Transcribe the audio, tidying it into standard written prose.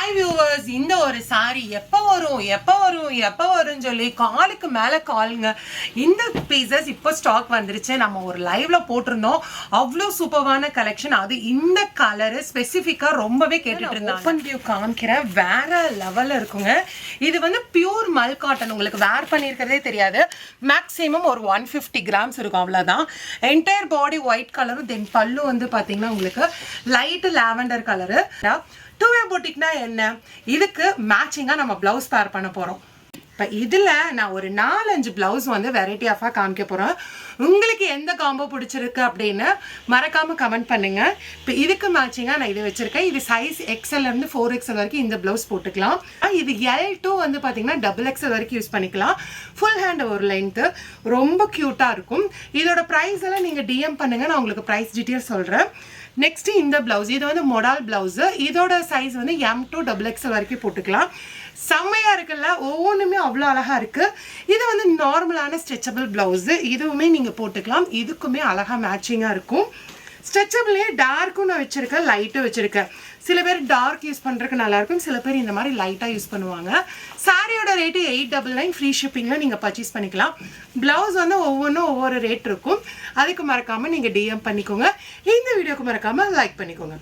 Hi viewers, இந்த ஒரு sorry எப்போ வரும்னு சொல்லி காலுக்கு மேலே காலுங்க. இந்த பீசஸ் இப்போ ஸ்டாக் வந்துருச்சு. நம்ம ஒரு லைவ்ல போட்டிருந்தோம். அவ்வளோ சூப்பரான கலெக்ஷன். அது இந்த கலரு ஸ்பெசிஃபிக்காக ரொம்பவே கேட்டுட்டு இருந்தாங்க. ஓப்பன் வியூ காமிக்கிறேன், வேற லெவலில் இருக்குங்க. இது வந்து பியூர் மல் காட்டன். உங்களுக்கு வேர் பண்ணியிருக்கிறதே தெரியாது. மேக்ஸிமம் ஒரு 150 கிராம்ஸ் இருக்கும், அவ்வளோதான். என்டையர் பாடி ஒயிட் கலரும், தென் பல்லு வந்து பார்த்தீங்கன்னா உங்களுக்கு லைட்டு லாவெண்டர் கலரு. டூவே போட்டிக்னா என்ன, இதுக்கு மேட்சிங்காக நம்ம ப்ளவுஸ் பேர் பண்ண போகிறோம். இப்போ இதில் நான் ஒரு 4-5 ப்ளவுஸ் வந்து வெரைட்டி ஆஃபாக காமிக்க போகிறேன். உங்களுக்கு எந்த காம்போ பிடிச்சிருக்கு அப்படின்னு மறக்காமல் கமெண்ட் பண்ணுங்கள். இப்போ இதுக்கு மேட்சிங்காக நான் இது வச்சுருக்கேன். இது சைஸ் XL-லேருந்து 4XL வரைக்கும் இந்த ப்ளவுஸ் போட்டுக்கலாம். இது L2 வந்து பார்த்தீங்கன்னா XXL வரைக்கும் யூஸ் பண்ணிக்கலாம். ஃபுல் ஹேண்ட் ஒரு லென்த்து, ரொம்ப க்யூட்டாக இருக்கும். இதோட ப்ரைஸ் எல்லாம் நீங்கள் டிஎம் பண்ணுங்கள், நான் உங்களுக்கு ப்ரைஸ் டீட்டெயில் சொல்கிறேன். நெக்ஸ்ட் இந்த பிளவுஸ், இது வந்து மொடால் பிளவுஸ். இதோட சைஸ் வந்து M2 XXL வரைக்கும் போட்டுக்கலாம். செம்மையா இருக்குல்ல, ஒவ்வொன்றுமே அவ்வளோ அழகா இருக்கு. இது வந்து நார்மலான ஸ்ட்ரெச்சபிள் பிளவுஸ், இதுவுமே நீங்க போட்டுக்கலாம். இதுக்குமே அழகா மேட்சிங்கா இருக்கும். ஸ்ட்ரெச்சபிள்லேயே டார்க்கும் நான் வச்சிருக்கேன், லைட்டும் வச்சிருக்கேன். சில பேர் டார்க் யூஸ் பண்ணுறதுக்கு நல்லாயிருக்கும், சில பேர் இந்த மாதிரி லைட்டாக யூஸ் பண்ணுவாங்க. சாரியோட ரேட்டு 899, ஃப்ரீ ஷிப்பிங்கில் நீங்கள் பர்ச்சேஸ் பண்ணிக்கலாம். ப்ளவுஸ் வந்து ஒவ்வொன்றும் ஒவ்வொரு ரேட் இருக்கும். அதுக்கு மறக்காமல் நீங்கள் டிஎம் பண்ணிக்கோங்க. இந்த வீடியோக்கு மறக்காமல் லைக் பண்ணிக்கோங்க.